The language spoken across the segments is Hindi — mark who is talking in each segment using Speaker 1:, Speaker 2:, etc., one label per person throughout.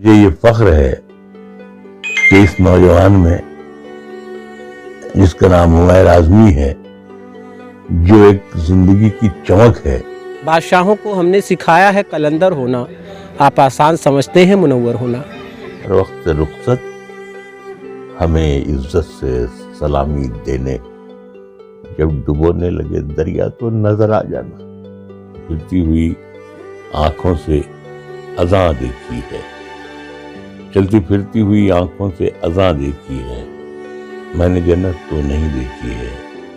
Speaker 1: मुझे ये फख्र है कि इस नौजवान में, जिसका नाम उमैर आजमी है, जो एक जिंदगी की चमक है।
Speaker 2: बादशाहों को हमने सिखाया है कलंदर होना, आप आसान समझते हैं मुनव्वर होना।
Speaker 1: हर वक्त रुखसत हमें इज्जत से सलामी देने, जब डुबोने लगे दरिया तो नजर आ जाना। गिरती हुई आंखों से अज़ां देखी है, चलती फिरती हुई आंखों से अज़ां देखी है। मैंने जन्नत तो नहीं देखी है,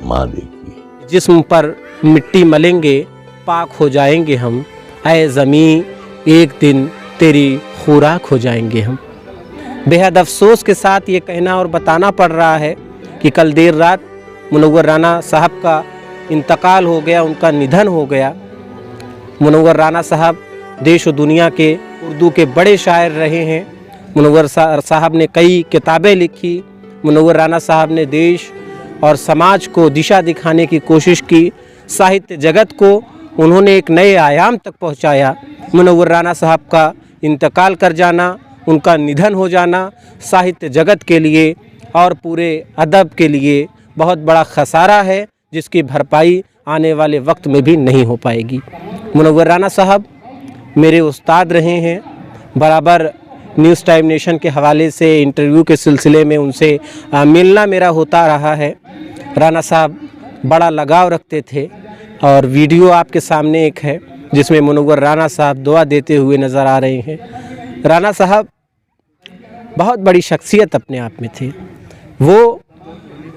Speaker 1: माँ देखी है।
Speaker 2: जिस्म पर मिट्टी मलेंगे पाक हो जाएंगे हम, ऐ ज़मीं एक दिन तेरी खुराक हो जाएंगे हम। बेहद अफसोस के साथ ये कहना और बताना पड़ रहा है कि कल देर रात मुनव्वर राना साहब का इंतकाल हो गया, उनका निधन हो गया। मुनव्वर राना साहब देश और दुनिया के उर्दू के बड़े शायर रहे हैं। मुनव्वर साहब ने कई किताबें लिखी। मुनव्वर राना साहब ने देश और समाज को दिशा दिखाने की कोशिश की। साहित्य जगत को उन्होंने एक नए आयाम तक पहुंचाया। मुनव्वर राना साहब का इंतकाल कर जाना, उनका निधन हो जाना साहित्य जगत के लिए और पूरे अदब के लिए बहुत बड़ा खसारा है, जिसकी भरपाई आने वाले वक्त में भी नहीं हो पाएगी। मुनव्वर राना साहब मेरे उस्ताद रहे हैं। बराबर न्यूज़ टाइम नेशन के हवाले से इंटरव्यू के सिलसिले में उनसे मिलना मेरा होता रहा है। राना साहब बड़ा लगाव रखते थे और वीडियो आपके सामने एक है जिसमें मुनव्वर राना साहब दुआ देते हुए नज़र आ रहे हैं। राना साहब बहुत बड़ी शख्सियत अपने आप में थे। वो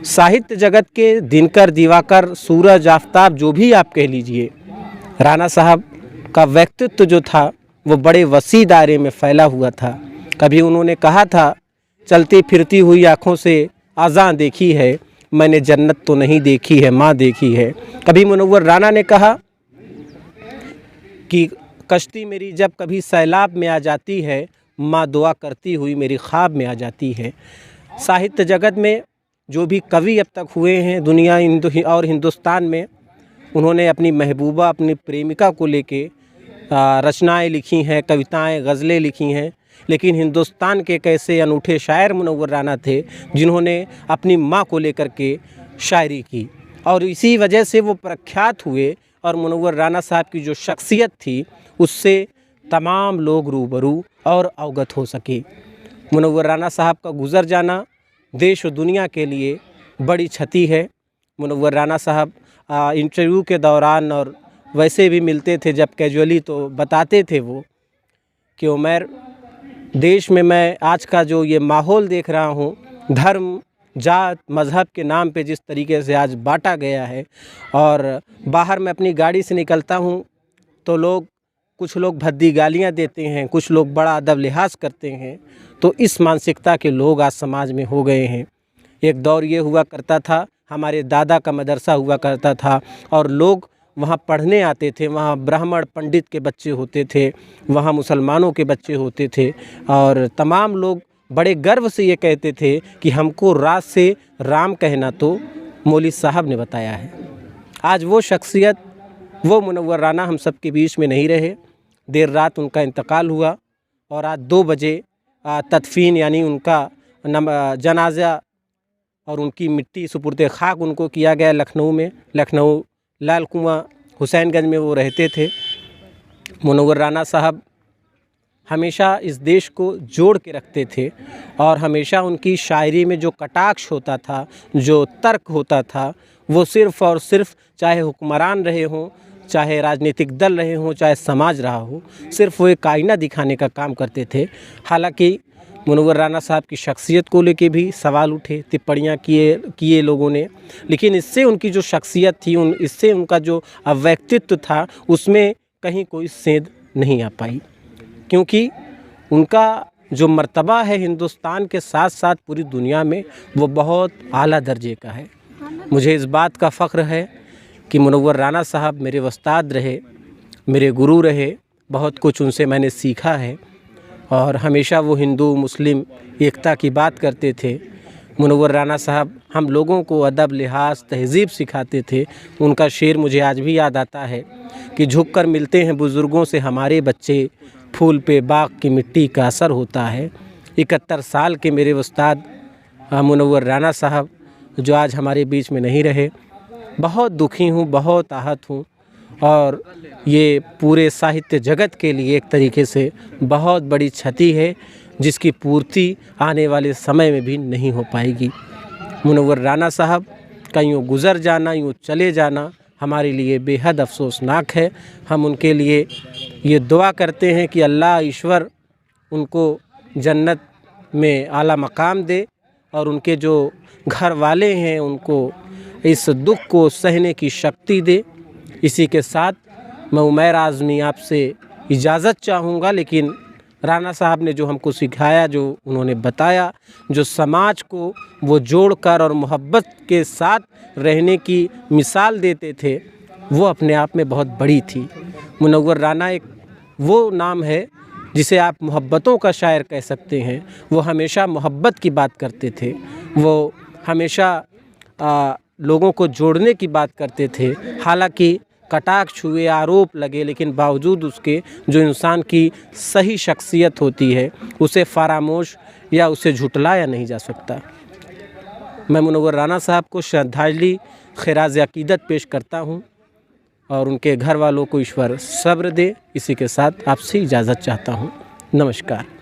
Speaker 2: साहित्य जगत के दिनकर, दिवाकर, सूरज, आफताब जो भी आप कह लीजिए, राना साहब का व्यक्तित्व जो था वो बड़े वसी दायरे में फैला हुआ था। कभी उन्होंने कहा था, चलती फिरती हुई आँखों से अज़ां देखी है, मैंने जन्नत तो नहीं देखी है, माँ देखी है। कभी मुनव्वर राना ने कहा कि कश्ती मेरी जब कभी सैलाब में आ जाती है, माँ दुआ करती हुई मेरी ख्वाब में आ जाती है। साहित्य जगत में जो भी कवि अब तक हुए हैं दुनिया और हिंदुस्तान में, उन्होंने अपनी महबूबा, अपनी प्रेमिका को लेके रचनाएं लिखी हैं, कविताएं, गज़लें लिखी हैं। लेकिन हिंदुस्तान के कैसे अनूठे शायर मुनव्वर राना थे जिन्होंने अपनी माँ को लेकर के शायरी की, और इसी वजह से वो प्रख्यात हुए। और मुनव्वर राना साहब की जो शख्सियत थी उससे तमाम लोग रूबरू और अवगत हो सके। मुनव्वर राना साहब का गुज़र जाना देश और दुनिया के लिए बड़ी क्षति है। मुनव्वर राना साहब इंटरव्यू के दौरान और वैसे भी मिलते थे जब कैजुअली, तो बताते थे वो कि उमैर, देश में मैं आज का जो ये माहौल देख रहा हूँ, धर्म, जात, मज़हब के नाम पे जिस तरीके से आज बांटा गया है, और बाहर मैं अपनी गाड़ी से निकलता हूँ तो कुछ लोग भद्दी गालियाँ देते हैं, कुछ लोग बड़ा अदब लिहाज करते हैं। तो इस मानसिकता के लोग आज समाज में हो गए हैं। एक दौर ये हुआ करता था, हमारे दादा का मदरसा हुआ करता था और लोग वहाँ पढ़ने आते थे। वहाँ ब्राह्मण पंडित के बच्चे होते थे, वहाँ मुसलमानों के बच्चे होते थे, और तमाम लोग बड़े गर्व से ये कहते थे कि हमको रात से राम कहना तो मौलवी साहब ने बताया है। आज वो शख्सियत, वो मुनव्वर राना हम सब के बीच में नहीं रहे। देर रात उनका इंतकाल हुआ और आज 2 बजे तदफीन यानी उनका जनाजा और उनकी मिट्टी सुपुर्द खाक उनको किया गया लखनऊ में। लखनऊ लाल कुआं हुसैनगंज में वो रहते थे। मुनव्वर राना साहब हमेशा इस देश को जोड़ के रखते थे और हमेशा उनकी शायरी में जो कटाक्ष होता था, जो तर्क होता था, वो सिर्फ़ और सिर्फ चाहे हुक्मरान रहे हों, चाहे राजनीतिक दल रहे हों, चाहे समाज रहा हो, सिर्फ वो एक आईना दिखाने का काम करते थे। हालांकि मुनव्वर राना साहब की शख्सियत को लेके भी सवाल उठे, टिप्पणियाँ किए लोगों ने, लेकिन इससे उनकी जो शख्सियत थी, इससे उनका जो व्यक्तित्व था, उसमें कहीं कोई सेंध नहीं आ पाई, क्योंकि उनका जो मर्तबा है हिंदुस्तान के साथ साथ पूरी दुनिया में, वो बहुत आला दर्जे का है। मुझे इस बात का फ़ख्र है कि मुनव्वर राना साहब मेरे उस्ताद रहे, मेरे गुरु रहे। बहुत कुछ उनसे मैंने सीखा है और हमेशा वो हिंदू मुस्लिम एकता की बात करते थे। मुनव्वर राना साहब हम लोगों को अदब, लिहाज, तहज़ीब सिखाते थे। उनका शेर मुझे आज भी याद आता है कि झुक कर मिलते हैं बुज़ुर्गों से हमारे बच्चे, फूल पे बाग की मिट्टी का असर होता है। 71 साल के मेरे उस्ताद मुनव्वर राना साहब जो आज हमारे बीच में नहीं रहे, बहुत दुखी हूँ, बहुत आहत हूँ और ये पूरे साहित्य जगत के लिए एक तरीके से बहुत बड़ी क्षति है जिसकी पूर्ति आने वाले समय में भी नहीं हो पाएगी। मुनव्वर राना साहब का यूँ गुज़र जाना, यूँ चले जाना हमारे लिए बेहद अफसोसनाक है। हम उनके लिए ये दुआ करते हैं कि अल्लाह ईश्वर उनको जन्नत में आला मकाम दे और उनके जो घर वाले हैं उनको इस दुख को सहने की शक्ति दे। इसी के साथ मैं उमैर आज़मी आपसे इजाज़त चाहूँगा, लेकिन राना साहब ने जो हमको सिखाया, जो उन्होंने बताया, जो समाज को वो जोड़कर और मोहब्बत के साथ रहने की मिसाल देते थे, वो अपने आप में बहुत बड़ी थी। मुनव्वर राना एक वो नाम है जिसे आप मोहब्बतों का शायर कह सकते हैं। वो हमेशा मोहब्बत की बात करते थे, वो हमेशा लोगों को जोड़ने की बात करते थे। हालांकि कटाक्ष हुए, आरोप लगे, लेकिन बावजूद उसके जो इंसान की सही शख्सियत होती है उसे फरामोश या उसे झुटलाया नहीं जा सकता। मैं मुनव्वर राना साहब को श्रद्धांजलि खिराज अकीदत पेश करता हूँ और उनके घर वालों को ईश्वर सब्र दे। इसी के साथ आपसे इजाज़त चाहता हूँ। नमस्कार।